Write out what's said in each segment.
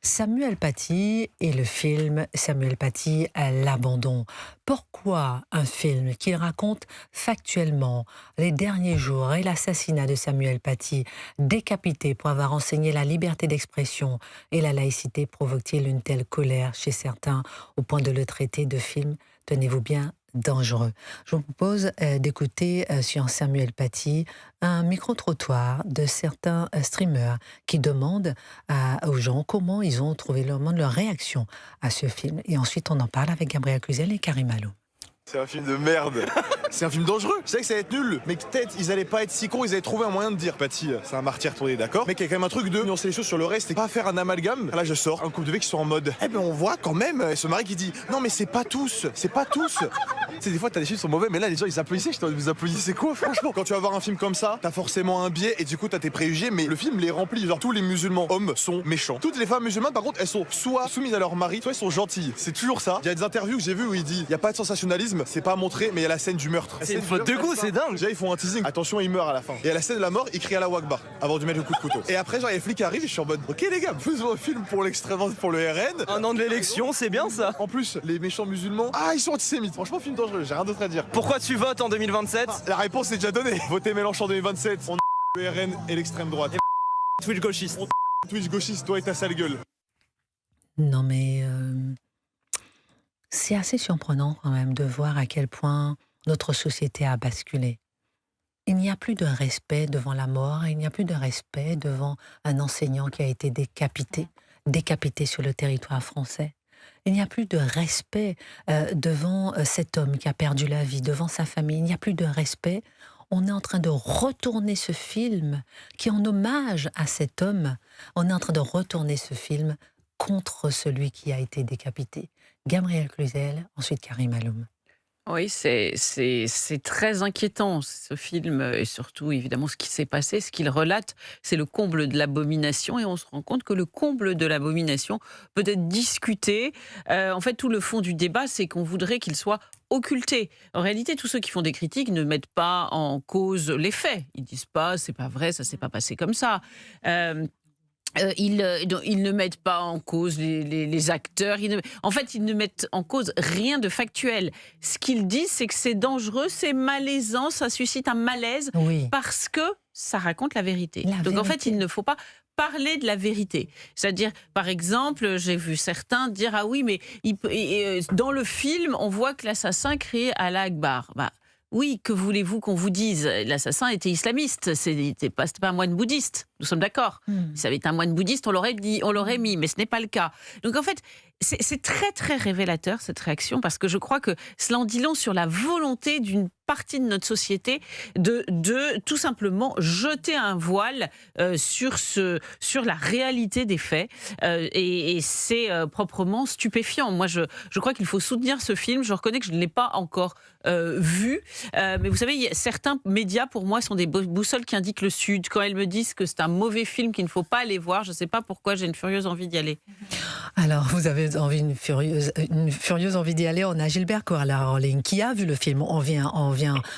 Samuel Paty et le film Samuel Paty à l'abandon. Pourquoi un film qui raconte factuellement les derniers jours et l'assassinat de Samuel Paty, décapité pour avoir enseigné la liberté d'expression et la laïcité, provoque-t-il une telle colère chez certains au point de le traiter de film, tenez-vous bien, dangereux? Je vous propose d'écouter sur Samuel Paty un micro-trottoir de certains streamers qui demandent aux gens comment ils ont trouvé leur réaction à ce film. Et ensuite, on en parle avec Gabriel Cluzel et Karim Alloum. C'est un film de merde. C'est un film dangereux. Je sais que ça va être nul, mais peut-être ils allaient pas être si cons, ils allaient trouver un moyen de dire Paty, c'est un martyr tourné, d'accord. Mais qu'il y a quand même un truc de nuancer les choses sur le reste et pas faire un amalgame. Là, je sors un couple de mecs qui sont en mode eh ben on voit quand même ce mari qui dit non, mais c'est pas tous, c'est pas tous. Tu sais, des fois, t'as des films qui sont mauvais, mais là, les gens ils applaudissaient. Je t'en dis, vous applaudissez quoi, franchement? Quand tu vas voir un film comme ça, t'as forcément un biais et du coup, t'as tes préjugés, mais le film les remplit. Genre, tous les musulmans hommes sont méchants. Toutes les femmes musulmanes, par contre, elles sont soit soumises à leur mari, soit elles sont gentilles. C'est toujours ça. Il y a des interviews que j'ai vues où il dit il y a pas de sensationnalisme, c'est pas montré, mais il y a la scène du meurtre. C'est une faute de goût, c'est dingue. Déjà, ils font un teasing. Attention, il meurt à la fin. Et à la scène de la mort, il crie à la Wakbar avant de mettre le coup de couteau. Et après, genre, les flics arrivent et je suis en mode ok, les gars, faisons un film pour l'extrême, pour le RN. Un an de l'élection, c'est bien ça. En plus, les méchants musulmans, ils sont antisémites. Franchement, film dangereux, j'ai rien d'autre à dire. Pourquoi tu votes en 2027? La réponse est déjà donnée. Votez Mélenchon 2027, on le RN et l'extrême droite. Twitch gauchiste. Twitch gauchiste, toi et ta sale gueule. Non mais c'est assez surprenant quand même de voir à quel point notre société a basculé. Il n'y a plus de respect devant la mort, il n'y a plus de respect devant un enseignant qui a été décapité sur le territoire français. Il n'y a plus de respect devant cet homme qui a perdu la vie, devant sa famille. Il n'y a plus de respect. On est en train de retourner ce film qui est en hommage à cet homme. On est en train de retourner ce film contre celui qui a été décapité. Gabriel Cluzel, ensuite Karim Alloum. Oui, c'est très inquiétant ce film et surtout évidemment ce qui s'est passé, ce qu'il relate, c'est le comble de l'abomination et on se rend compte que le comble de l'abomination peut être discuté. En fait, tout le fond du débat, c'est qu'on voudrait qu'il soit occulté. En réalité, tous ceux qui font des critiques ne mettent pas en cause les faits. Ils disent pas, c'est pas vrai, ça s'est pas passé comme ça. Ils ne mettent pas en cause les acteurs. En fait, ils ne mettent en cause rien de factuel. Ce qu'ils disent, c'est que c'est dangereux, c'est malaisant, ça suscite un malaise parce que ça raconte la vérité. Donc en fait, il ne faut pas parler de la vérité. C'est-à-dire, par exemple, j'ai vu certains dire « Ah oui, mais dans le film, on voit que l'assassin crie Allah Akbar ». Oui, que voulez-vous qu'on vous dise? L'assassin était islamiste, c'était pas un moine bouddhiste, nous sommes d'accord. Si ça avait été un moine bouddhiste, on l'aurait dit, on l'aurait mis, mais ce n'est pas le cas. Donc en fait, c'est très très révélateur cette réaction, parce que je crois que cela en dit long sur la volonté d'une partie de notre société de tout simplement jeter un voile sur la réalité des faits. Et c'est proprement stupéfiant. Moi, je crois qu'il faut soutenir ce film. Je reconnais que je ne l'ai pas encore vu. Mais vous savez, certains médias, pour moi, sont des boussoles qui indiquent le Sud. Quand elles me disent que c'est un mauvais film qu'il ne faut pas aller voir, je ne sais pas pourquoi, j'ai une furieuse envie d'y aller. Alors, vous avez une furieuse envie d'y aller. On a Gilbert Koala en ligne qui a vu le film. On vient.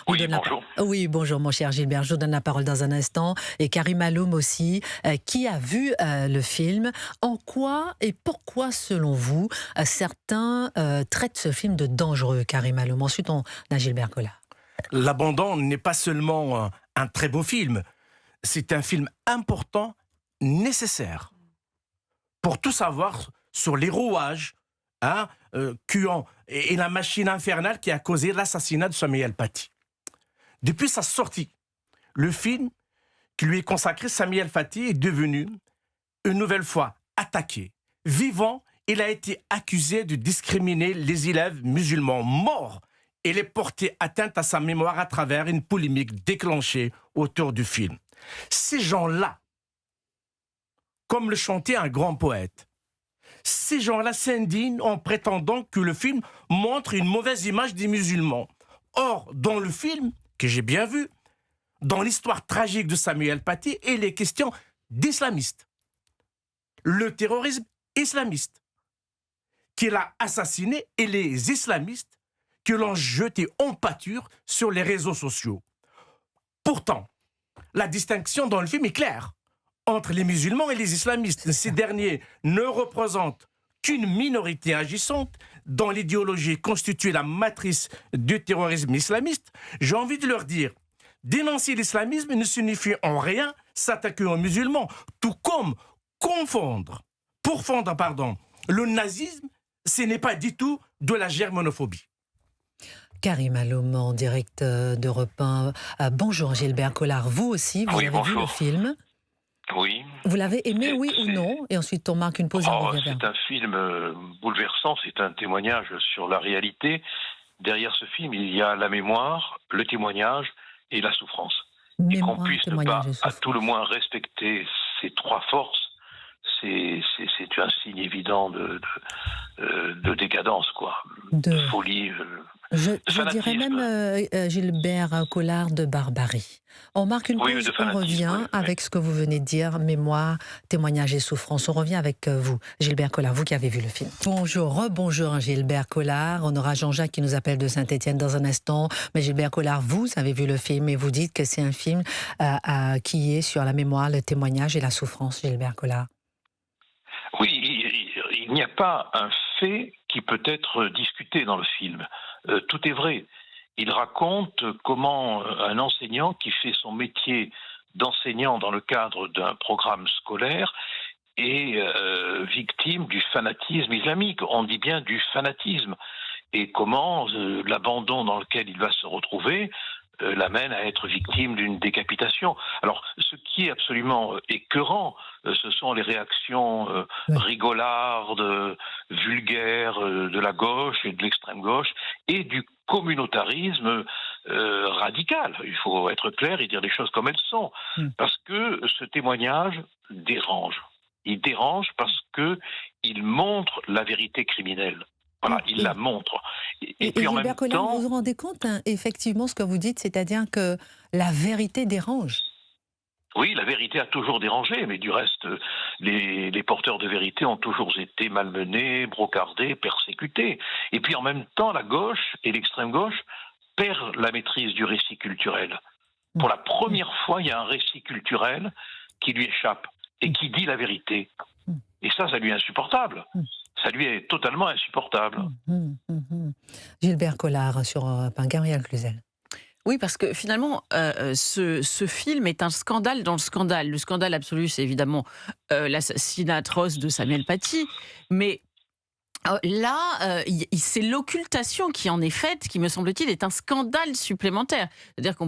Oui, bonjour. Oui, bonjour mon cher Gilbert. Je vous donne la parole dans un instant. Et Karim Alloum aussi, qui a vu le film. En quoi et pourquoi, selon vous, certains traitent ce film de dangereux, Karim Alloum? Ensuite, on a Gilbert Koala. L'abandon n'est pas seulement un très beau film. C'est un film important, nécessaire, pour tout savoir sur les rouages et la machine infernale qui a causé l'assassinat de Samuel Paty. Depuis sa sortie, le film qui lui est consacré, Samuel Paty, est devenu une nouvelle fois attaqué. Vivant, il a été accusé de discriminer les élèves musulmans morts et les porter atteinte à sa mémoire à travers une polémique déclenchée autour du film. Ces gens-là, comme le chantait un grand poète, ces gens-là s'indignent en prétendant que le film montre une mauvaise image des musulmans. Or, dans le film, que j'ai bien vu, dans l'histoire tragique de Samuel Paty, il est question d'islamistes. Le terrorisme islamiste qu'il a assassiné et les islamistes que l'on jeté en pâture sur les réseaux sociaux. Pourtant, la distinction dans le film est claire entre les musulmans et les islamistes. Ces derniers ne représentent qu'une minorité agissante dont l'idéologie constitue la matrice du terrorisme islamiste. J'ai envie de leur dire, dénoncer l'islamisme ne signifie en rien s'attaquer aux musulmans, tout comme pourfendre le nazisme, ce n'est pas du tout de la germanophobie. Karim Aloum, en direct d'Europe 1. Bonjour Gilbert Collard, vous aussi, vous avez vu le film? Oui. Vous l'avez aimé, oui ou non? Et ensuite on marque une pause. C'est un film bouleversant, c'est un témoignage sur la réalité. Derrière ce film, il y a la mémoire, le témoignage et la souffrance. Et qu'on puisse ne pas, à tout le moins, respecter ces trois forces, c'est un signe évident de décadence, quoi. De folie. Je dirais même, Gilbert Collard, de barbarie. On marque une pause, on revient avec ce que vous venez de dire, mémoire, témoignage et souffrance. On revient avec vous, Gilbert Collard, vous qui avez vu le film. Bonjour, rebonjour Gilbert Collard. On aura Jean-Jacques qui nous appelle de Saint-Étienne dans un instant. Mais Gilbert Collard, vous avez vu le film et vous dites que c'est un film qui est sur la mémoire, le témoignage et la souffrance, Gilbert Collard. Oui, il n'y a pas un fait qui peut être discuté dans le film. Tout est vrai. Il raconte comment un enseignant qui fait son métier d'enseignant dans le cadre d'un programme scolaire est victime du fanatisme islamique. On dit bien du fanatisme. Et comment l'abandon dans lequel il va se retrouver l'amène à être victime d'une décapitation. Alors, ce qui est absolument écœurant, ce sont les réactions rigolardes, vulgaires de la gauche et de l'extrême gauche, et du communautarisme radical. Il faut être clair et dire les choses comme elles sont. Parce que ce témoignage dérange. Il dérange parce qu'il montre la vérité criminelle. Voilà, il la montre. Et puis en même temps, vous vous rendez compte, effectivement, ce que vous dites, c'est-à-dire que la vérité dérange. Oui, la vérité a toujours dérangé, mais du reste, les porteurs de vérité ont toujours été malmenés, brocardés, persécutés. Et puis en même temps, la gauche et l'extrême gauche perdent la maîtrise du récit culturel. Pour la première fois, il y a un récit culturel qui lui échappe et qui dit la vérité. Et ça lui est insupportable. Ça lui est totalement insupportable. Gilbert Collard sur Gabriel Cluzel. Oui, parce que finalement, ce film est un scandale dans le scandale. Le scandale absolu, c'est évidemment l'assassinat atroce de Samuel Paty, mais là, c'est l'occultation qui en est faite, qui me semble-t-il est un scandale supplémentaire. C'est-à-dire on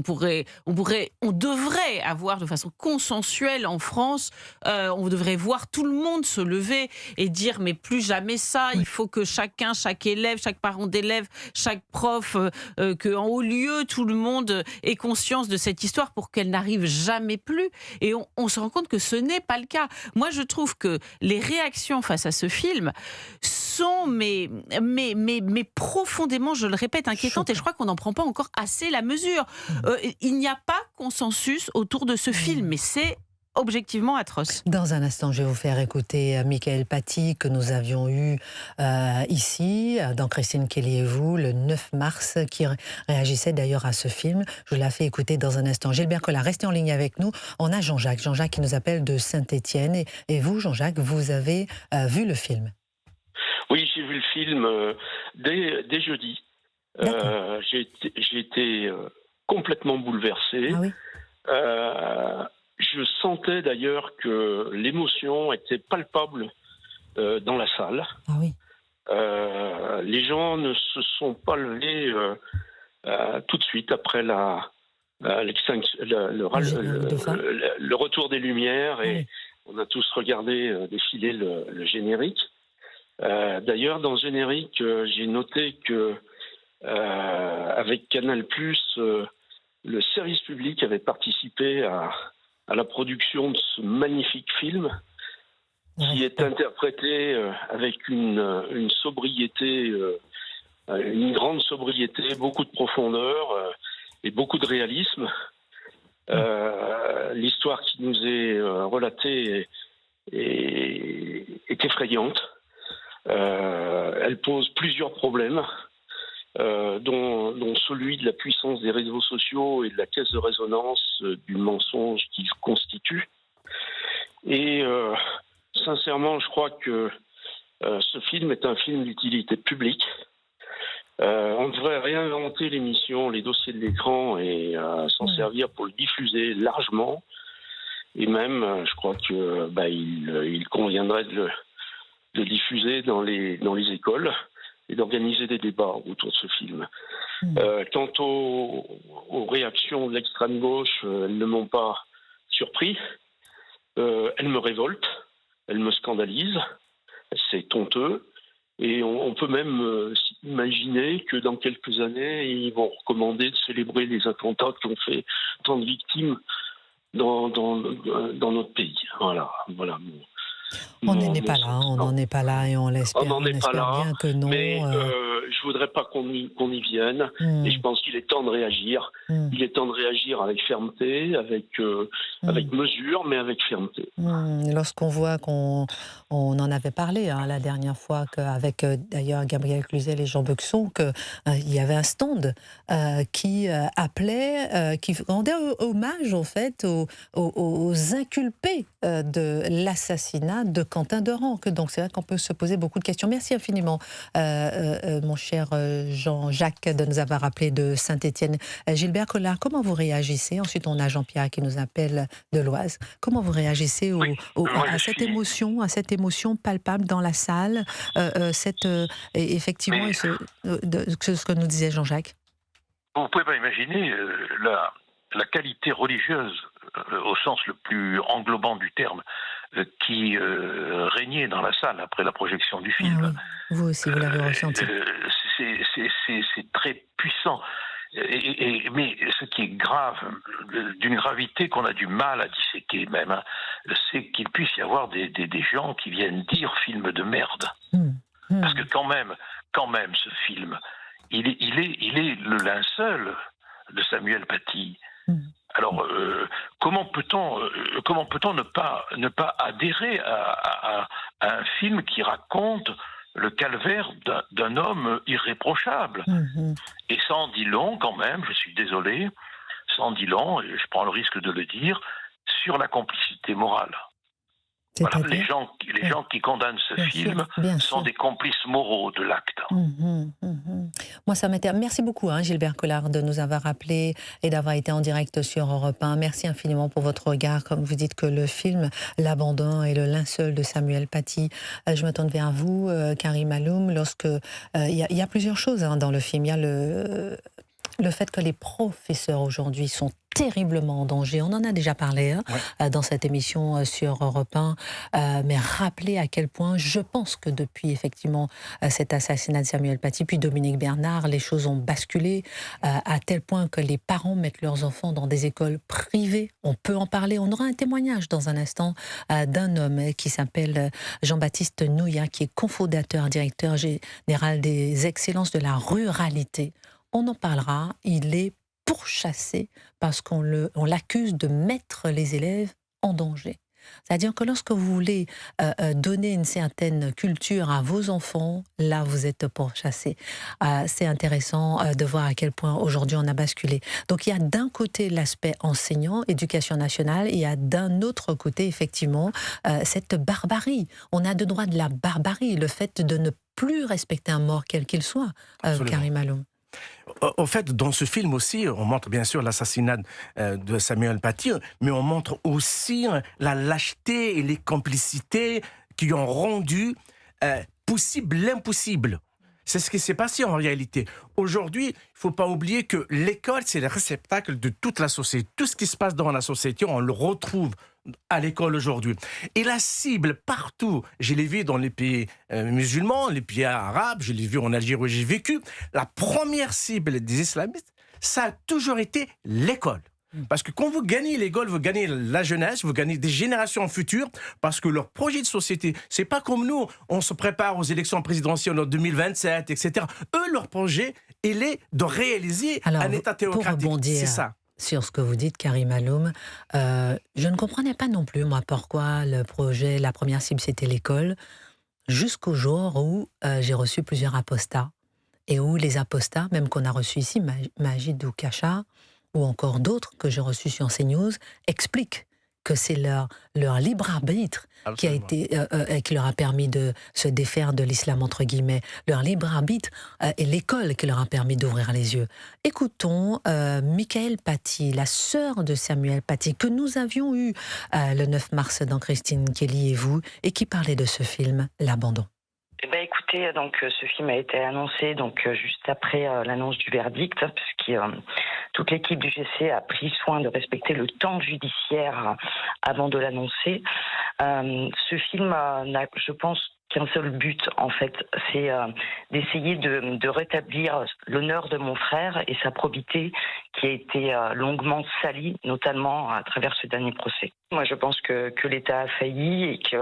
devrait avoir de façon consensuelle en France, on devrait voir tout le monde se lever et dire mais plus jamais ça. Il faut que chacun, chaque élève, chaque parent d'élève, chaque prof, qu'en haut lieu tout le monde ait conscience de cette histoire pour qu'elle n'arrive jamais plus. Et on se rend compte que ce n'est pas le cas. Moi, je trouve que les réactions face à ce film sont mais profondément, je le répète, inquiétantes, et je crois qu'on n'en prend pas encore assez la mesure. Il n'y a pas consensus autour de ce film, mais c'est objectivement atroce. Dans un instant, je vais vous faire écouter Michael Paty, que nous avions eu ici, dans Christine Kelly et vous, le 9 mars, qui réagissait d'ailleurs à ce film. Je vous la fais écouter dans un instant. Gilbert Collard, restez en ligne avec nous. On a Jean-Jacques. Jean-Jacques qui nous appelle de Saint-Étienne. Et vous, Jean-Jacques, vous avez vu le film? Oui, j'ai vu le film dès jeudi. J'ai été complètement bouleversé. Ah oui. Je sentais d'ailleurs que l'émotion était palpable dans la salle. Ah oui. Les gens ne se sont pas levés tout de suite après le retour des Lumières, et on a tous regardé défiler le générique. D'ailleurs, dans le générique, j'ai noté que avec Canal+, le service public avait participé à la production de ce magnifique film, qui est interprété avec une sobriété, une grande sobriété, beaucoup de profondeur et beaucoup de réalisme. L'histoire qui nous est relatée est effrayante. Elle pose plusieurs problèmes, dont celui de la puissance des réseaux sociaux et de la caisse de résonance du mensonge qu'ils constituent. Et sincèrement, je crois que ce film est un film d'utilité publique. On devrait réinventer l'émission, les dossiers de l'écran et s'en servir pour le diffuser largement. Et même, je crois que il conviendrait de le diffuser dans les écoles et d'organiser des débats autour de ce film. Quant aux réactions de l'extrême gauche, elles ne m'ont pas surpris. Elles me révoltent, elles me scandalisent. C'est honteux. Et on peut même imaginer que dans quelques années, ils vont recommander de célébrer les attentats qui ont fait tant de victimes dans notre pays. Voilà. On n'en est pas là, on n'en est pas là et on l'espère. On n'en est pas là, bien que non. Mais je voudrais pas qu'on y vienne. Et je pense qu'il est temps de réagir. Il est temps de réagir avec fermeté, avec mesure, mais avec fermeté. Lorsqu'on voit qu'on en avait parlé la dernière fois, avec d'ailleurs Gabriel Cluzel et Jean Bexon, qu'il y avait un stand qui appelait, qui rendait hommage en fait aux inculpés de l'assassinat de Quentin Durand. Donc c'est vrai qu'on peut se poser beaucoup de questions. Merci infiniment, mon cher Jean-Jacques, de nous avoir rappelé de Saint-Étienne. Gilbert Collard, comment vous réagissez? Ensuite, on a Jean-Pierre qui nous appelle de l'Oise. Comment vous réagissez à cette émotion palpable dans la salle, effectivement, ce que nous disait Jean-Jacques? Vous ne pouvez pas imaginer la qualité religieuse, au sens le plus englobant du terme, qui régnait dans la salle après la projection du film. Ah oui. Vous aussi, vous l'avez ressenti. C'est très puissant. Mais ce qui est grave, d'une gravité qu'on a du mal à disséquer même, c'est qu'il puisse y avoir des gens qui viennent dire film de merde. Parce que quand même, ce film, il est le linceul de Samuel Paty. Alors, comment peut-on ne pas adhérer à un film qui raconte le calvaire d'un homme irréprochable? Et ça en dit long quand même, je suis désolé, ça en dit long, et je prends le risque de le dire, sur la complicité morale. Voilà, les gens qui condamnent ce film sont des complices moraux de l'acte. Moi, ça m'intéresse. Merci beaucoup, Gilbert Collard, de nous avoir rappelé et d'avoir été en direct sur Europe 1. Merci infiniment pour votre regard. Comme vous dites que le film L'Abandon est le linceul de Samuel Paty. Je me tourne vers vous, Karim Alloum. Il y a plusieurs choses dans le film. Il y a le fait que les professeurs aujourd'hui sont terriblement en danger. On en a déjà parlé dans cette émission sur Europe 1, mais rappeler à quel point, je pense que depuis effectivement cet assassinat de Samuel Paty, puis Dominique Bernard, les choses ont basculé à tel point que les parents mettent leurs enfants dans des écoles privées. On peut en parler. On aura un témoignage dans un instant d'un homme qui s'appelle Jean-Baptiste Nouillat, qui est cofondateur, directeur général des excellences de la ruralité. On en parlera, il est pourchassé parce qu'on l'accuse de mettre les élèves en danger. C'est-à-dire que lorsque vous voulez donner une certaine culture à vos enfants, là vous êtes pourchassé. C'est intéressant de voir à quel point aujourd'hui on a basculé. Donc il y a d'un côté l'aspect enseignant, éducation nationale, et il y a d'un autre côté effectivement cette barbarie. On a de droit de la barbarie, le fait de ne plus respecter un mort quel qu'il soit, Karim Alloum. Au fait, dans ce film aussi, on montre bien sûr l'assassinat de Samuel Paty, mais on montre aussi la lâcheté et les complicités qui ont rendu possible l'impossible. C'est ce qui s'est passé en réalité. Aujourd'hui, il ne faut pas oublier que l'école, c'est le réceptacle de toute la société. Tout ce qui se passe dans la société, on le retrouve à l'école aujourd'hui. Et la cible partout, je l'ai vu dans les pays musulmans, les pays arabes, je l'ai vu en Algérie où j'ai vécu, la première cible des islamistes, ça a toujours été l'école. Parce que quand vous gagnez l'école, vous gagnez la jeunesse, vous gagnez des générations futures, parce que leur projet de société, c'est pas comme nous, on se prépare aux élections présidentielles en 2027, etc. Eux, leur projet, il est de réaliser un État théocratique. Pour rebondir c'est ça. Sur ce que vous dites, Karim Alloum, je ne comprenais pas non plus, moi, pourquoi le projet, la première cible, c'était l'école, jusqu'au jour où j'ai reçu plusieurs apostats, et où les apostats, même qu'on a reçus ici, Majid Doukacha, ou encore d'autres que j'ai reçus sur CNews, expliquent que c'est leur libre arbitre qui leur a permis de se défaire de l'islam, entre guillemets. Leur libre arbitre et l'école qui leur a permis d'ouvrir les yeux. Écoutons Michael Paty, la sœur de Samuel Paty, que nous avions eu le 9 mars dans Christine Kelly et vous, et qui parlait de ce film, L'Abandon. Écoutez, donc ce film a été annoncé juste après l'annonce du verdict, puisque toute l'équipe du GC a pris soin de respecter le temps judiciaire avant de l'annoncer. Ce film n'a, je pense, qu'un seul but, en fait, c'est d'essayer de rétablir l'honneur de mon frère et sa probité qui a été longuement salie, notamment à travers ce dernier procès. Moi, je pense que l'État a failli et qu'il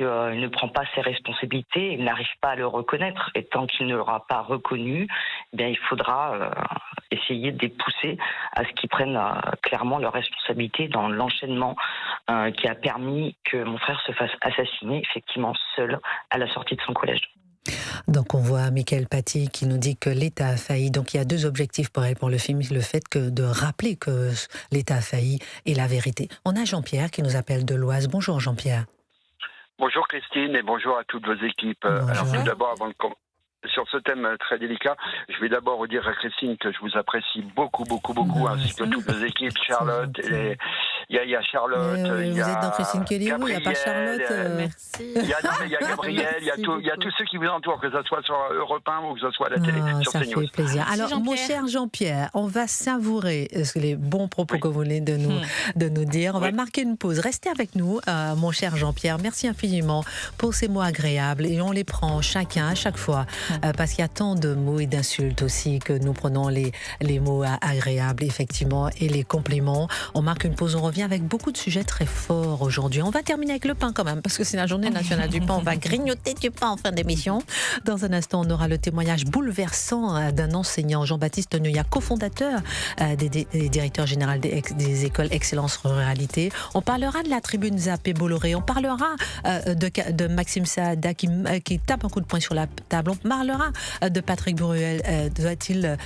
ne prend pas ses responsabilités, il n'arrive pas à le reconnaître. Et tant qu'il ne l'aura pas reconnu, il faudra essayer de les pousser à ce qu'ils prennent clairement leurs responsabilités dans l'enchaînement qui a permis que mon frère se fasse assassiner, effectivement, seul à la sortie de son collège. Donc on voit Michael Paty qui nous dit que l'État a failli. Donc il y a deux objectifs pour elle, pour le film, le fait de rappeler que l'État a failli et la vérité. On a Jean-Pierre qui nous appelle de l'Oise. Bonjour Jean-Pierre. Bonjour Christine et bonjour à toutes vos équipes. Bonjour. Alors tout d'abord, sur ce thème très délicat, je vais d'abord dire à Christine que je vous apprécie beaucoup, ainsi que toutes vos équipes, Charlotte, il y a Charlotte, il y a vous êtes dans Christine Kelly, Gabriel, il n'y a pas Charlotte. Merci. Il y a Gabriel, il y a tous ceux qui vous entourent, que ce soit sur Europe 1 ou que ce soit à la télé, sur ça CNews. fait plaisir. Alors, mon cher Jean-Pierre, on va savourer les bons propos que vous venez de nous dire. On va marquer une pause. Restez avec nous, mon cher Jean-Pierre. Merci infiniment pour ces mots agréables. Et on les prend chacun, à chaque fois, parce qu'il y a tant de mots et d'insultes aussi que nous prenons les mots agréables, effectivement, et les compliments. On marque une pause, on revient avec beaucoup de sujets très forts aujourd'hui. On va terminer avec le pain quand même, parce que c'est la journée nationale du pain. On va grignoter du pain en fin d'émission. Dans un instant, on aura le témoignage bouleversant d'un enseignant, Jean-Baptiste Neuillat, cofondateur des directeurs généraux des écoles Excellence Ruralité. On parlera de la tribune Zappé Bolloré. On parlera de Maxime Saada qui tape un coup de poing sur la table. On parlera de Patrick Bruel. Doit-il,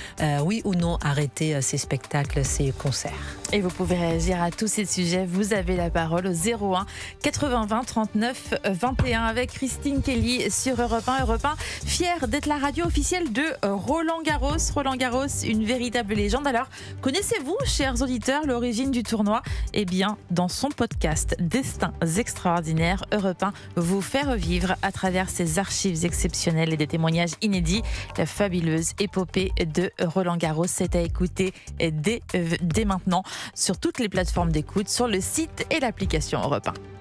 oui ou non, arrêter ses spectacles, ses concerts? Et vous pouvez réagir à tous ces sujets. Vous avez la parole au 01 80 20 39 21 avec Christine Kelly sur Europe 1. Europe 1, fière d'être la radio officielle de Roland Garros. Roland Garros, une véritable légende. Alors, connaissez-vous, chers auditeurs, l'origine du tournoi? Eh bien, dans son podcast Destins extraordinaires, Europe 1 vous fait revivre à travers ses archives exceptionnelles et des témoignages inédits la fabuleuse épopée de Roland Garros. C'est à écouter dès maintenant sur toutes les plateformes d'écoute, sur le site et l'application Europe 1.